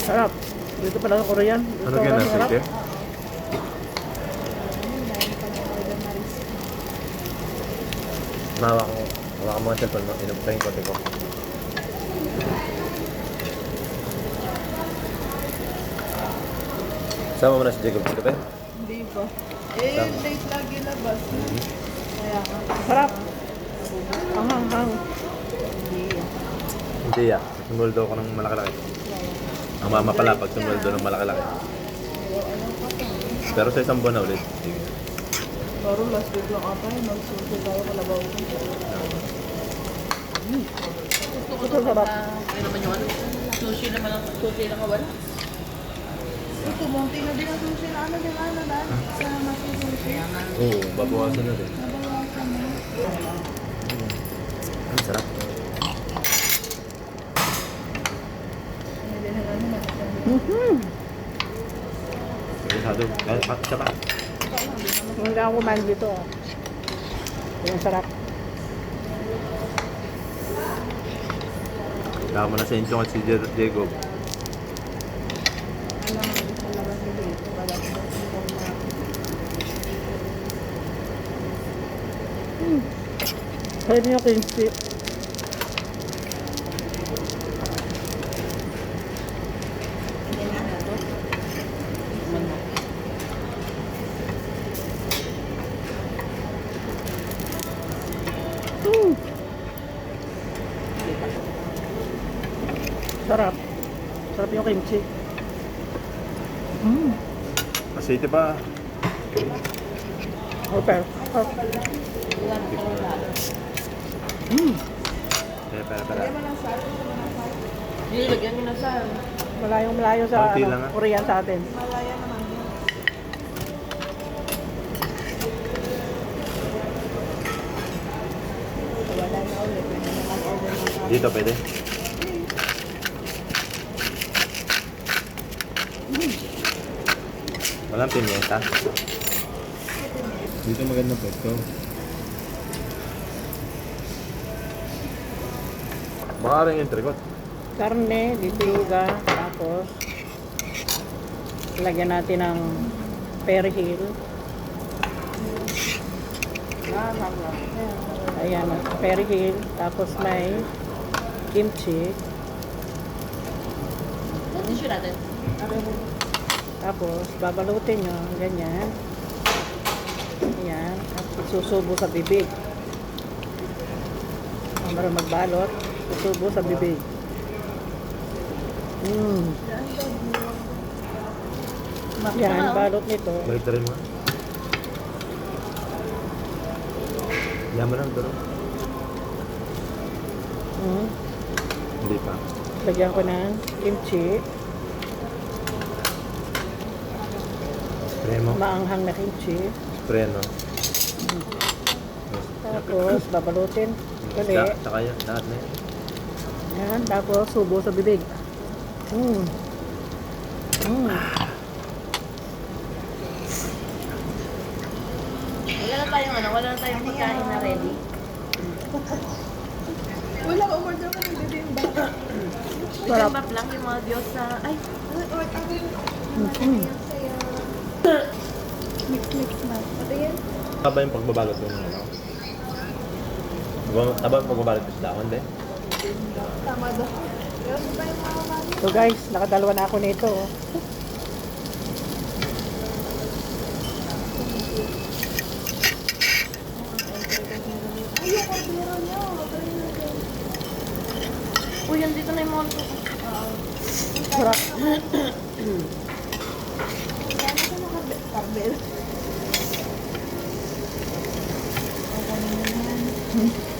Sarap. Dito pala sa Korean. Ano ganyan, Sarap. sige? Mahawak ko. Hawak mo ang cellphone mo. Inuptahin ko. Tiko. Sama mo na si Jacob dito, pe? Hindi pa. Eh, late lagi labas. Kaya nga. Sarap. Ang hang-hang. Hindi ya. Sumuldo ko ng malaki-laki. Ang mama pala pag sumuldo ng malaki-laki. Pero sa isang buwan na ulit. Baro last week lang ata yun. Nagsusi tayo kalabaw ko. Ito sarap. Ano naman yun? Sushi naman ang sushi lang wala. Ito, munti na din ang sushi na ano din ano na. Sa masusushi. Oo, babawasan na din. Nabawasan na. Ang sarap. Hindi na ano na. Masyado. Isa pa. Hindi ako kumain dito. Yung sarap. Kaya mo na sa inchong at si Jacob. Pwede yung kimchi. Sarap. Sarap yung kimchi. Asite pa. Okay. Pera. Nilagyan nyo na sa... Malayong malayo sa Konti lang, ah. Korean sa atin. Malaya naman yun. Wala na ulit. Pwede na mag-order ng Dito pwede. Walang pimienta. Dito maganda pwesto. Baka rin yung trigot. Karne, bibingka, tapos lagyan natin ng perihil. Ayan, perihil, tapos may kimchi, Tissue natin. tapos babalutin nyo, ganyan. Ayan, tapos susubo sa bibig. Para magbalot, susubo sa bibig. Yan, balot nito. Balik na rin mo. Yaman lang doon. Hindi pa. Lagyan ko ng kimchi. Spray mo. Maanghang na kimchi. Spray no. Tapos babalutin ulit. Saka yan. Lahat na yan. Yan, tapos subo sa bibig. Wala na tayong pagkain na ready. Wala ka order ka ng bibimba. Bibimbap lang yung mga Diyos sa... Ay! Mix na. Pati yan. Taba yung pagbabalot mo ng ano? Taba yung pagbabalot mo sa dahon, de? Tama daw. Yun ba yung mga mali? So guys, nakadalawa na ako nito. Oh. Ay, yung cordero niya. Uy, dito na yung mga... Sarap. Kaya na siya nakabel. Okay na yan.